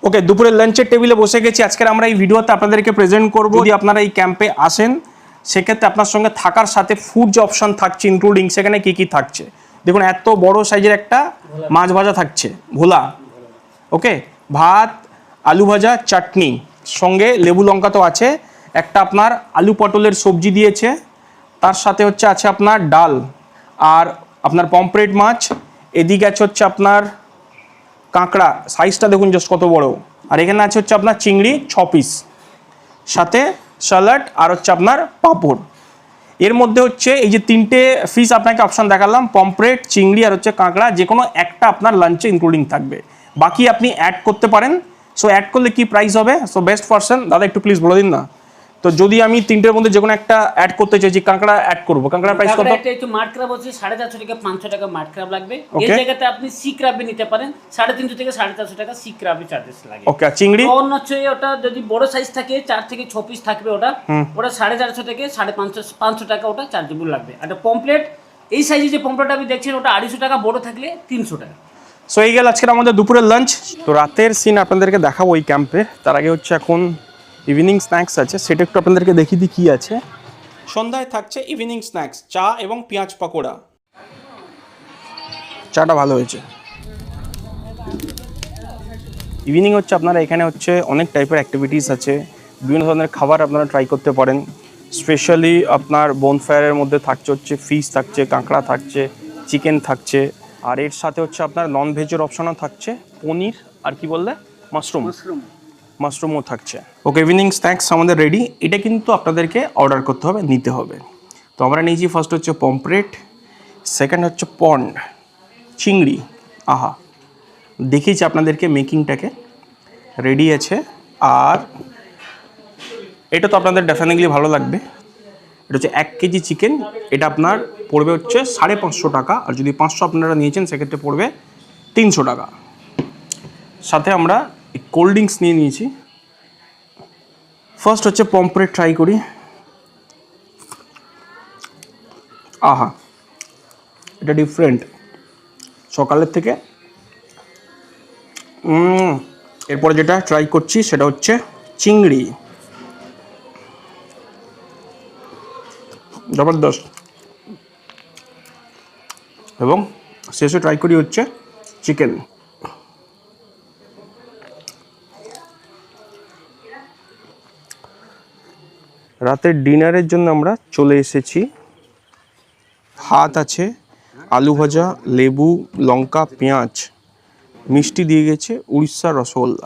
ওকে, দুপুরের লাঞ্চের টেবিলে বসে গেছি। আজকের আমরা এই ভিডিওতে আপনাদেরকে প্রেজেন্ট করবো। যদি আপনারা এই ক্যাম্পে আসেন সেক্ষেত্রে আপনার সঙ্গে থাকার সাথে ফুড যে অপশন থাকছে ইনক্লুডিং, সেখানে কী কী থাকছে দেখুন। এত বড় সাইজের একটা মাছ ভাজা থাকছে, ভোলা। ওকে, ভাত, আলু ভাজা, চাটনি, সঙ্গে লেবু লঙ্কা তো আছে। একটা আপনার আলু পটলের সবজি দিয়েছে, তার সাথে আছে আপনার ডাল আর আপনার পমফ্রেট মাছ। এদিকে হচ্ছে আপনার কাঁকড়া, সাইজটা দেখুন জাস্ট কত বড়। আর এখানে আছে আপনার চিংড়ি 6 পিস, সাথে স্যালাড আর আপনার পাঁপড়। এর মধ্যে এই যে 3টে ফিশ আপনাকে অপশান দেখালাম, পমফ্রেট, চিংড়ি আর কাঁকড়া, যে কোনো একটা আপনার লাঞ্চে ইনক্লুডিং থাকবে। বাকি আপনি অ্যাড করতে পারেন। সো অ্যাড করলে কি প্রাইস হবে? সো বেস্ট পারসন দাদা একটু প্লিজ বলে দিন না। তো যদি আমি 3টের মধ্যে যে কোনো একটা অ্যাড করতে চাইছি, কাঁকড়া অ্যাড করবো, কাঁকড়ার প্রাইস কত? একটু মাঠ ক্রাব হচ্ছে 450 টাকা, 500 টাকা মাঠ ক্রাব লাগবে। এই জায়গাতে আপনি সি ক্রাব নিতে পারেন, 350 থেকে 450 টাকা সি ক্রাবে চার্জেস লাগে। ওকে, চিংড়ি অন্য হচ্ছে ওটা যদি বড় সাইজ থাকে 4 থেকে 6 পিস থাকবে, ওটা 450 থেকে 550 টাকা ওটা চার্জেবল লাগবে। আর পমপ্লেট এই সাইজে যে পমপ্লেট আপনি দেখছেন ওটা 250 টাকা, বড় থাকলে 300 টাকা। সো এই গেল আজকের আমাদের দুপুরের লাঞ্চ। তো রাতের সিন আপনাদেরকে দেখাবো ওই ক্যাম্পে। তার আগে এখন ইভিনিং স্ন্যাক্স আছে, সেটা একটু আপনাদেরকে দেখিয়ে দিই কী আছে। সন্ধ্যায় থাকছে ইভিনিং স্ন্যাক্স, চা এবং পেঁয়াজ পকোড়া। চাটা ভালো হয়েছে। ইভিনিং আপনারা এখানে অনেক টাইপের অ্যাক্টিভিটিস আছে, বিভিন্ন ধরনের খাবার আপনারা ট্রাই করতে পারেন। স্পেশালি আপনার বনফায়ারের মধ্যে থাকছে ফিশ থাকছে, কাঁকড়া থাকছে, চিকেন থাকছে, আর এর সাথে আপনার নন ভেজের অপশনও থাকছে, পনির আর কি বললে মাশরুমও থাকছে। ওকে, ইভিনিং স্ন্যাক্স আমাদের রেডি। এটা কিন্তু আপনাদেরকে অর্ডার করতে হবে, নিতে হবে। তো আমরা নিয়েছি ফার্স্ট পমফ্রেট, সেকেন্ড পন্ড, চিংড়ি। আহা, দেখিয়েছি আপনাদেরকে মেকিংটাকে, রেডি আছে। আর এটা তো আপনাদের ডেফিনেটলি ভালো লাগবে। এটা 1 কেজি চিকেন, এটা আপনার পড়বে 550 টাকা। আর যদি 500 আপনারা নিয়েছেন সেক্ষেত্রে পড়বে 300 টাকা। সাথে আমরা কোল্ড ড্রিঙ্কস নিয়ে নিয়েছি। ফার্স্ট পমফ্রেট ট্রাই করি। আহা, এটা ডিফারেন্ট সকালের থেকে। এরপরে যেটা ট্রাই করছি সেটা চিংড়ি, জবরদস্ত। এবং শেষে ট্রাই করি চিকেন। রাতের ডিনারের জন্য আমরা চলে এসেছি। ভাত আছে, আলু ভাজা, লেবু, লঙ্কা, পেঁয়াজ, মিষ্টি দিয়ে গেছে উড়িষ্যার রসগোল্লা।